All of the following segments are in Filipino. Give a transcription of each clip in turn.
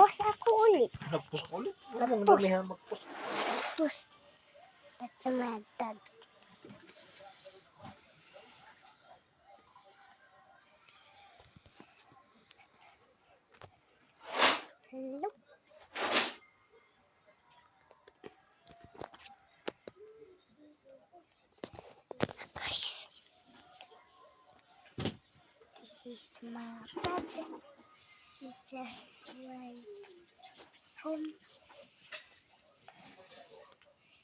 Nag-post ako ulit. Nag-post ulit? Wala mong damihan mag-post. Post. That's a method. Hello. Guys. This is my method. It's just my home.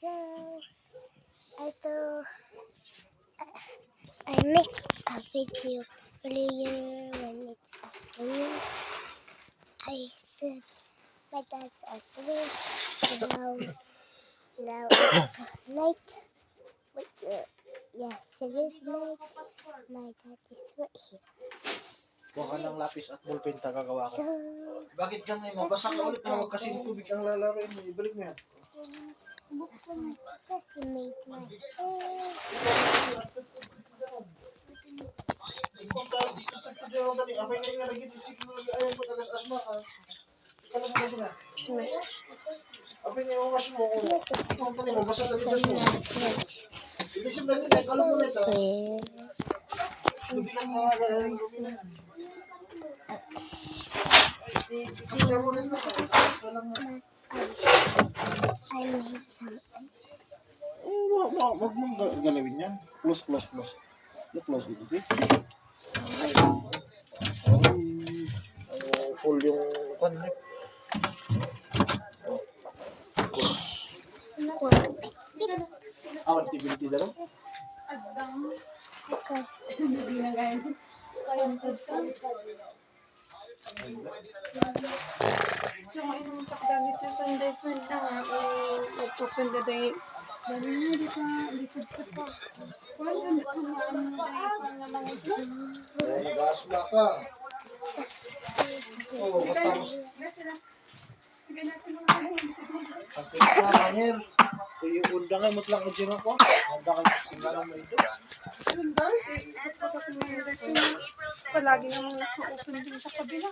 So I make a video earlier when it's afternoon. I said my dad's at work. Now it's night. Wait, yes, it is night. My dad is right here. Kuha ka ng lapis at ballpen, tagagawa ka. So, Bakit ka ngayon? Mabasa ka ulit. Hawag kasi yung tubig ang lalaroin mo. Ibalik mo yan. kasi made my Apa niya yung wash mo? Kung tali mo, basa na litas mo. Ilisip na nila, kalong mo na ito. Lubi lang mga lubi na. Ikusya mo rin na. I made some ice. Wag mong galawin yan. Close. Close dito, okay? Full yung konrek. Awan activity daw? Okay. Nag-asma ka. Oo, matapos. Ang pinaka kanyer. Yung undangan mo lang ang ako. Undangan singalang mo ito. Palagi namang naka-open din sa kabila.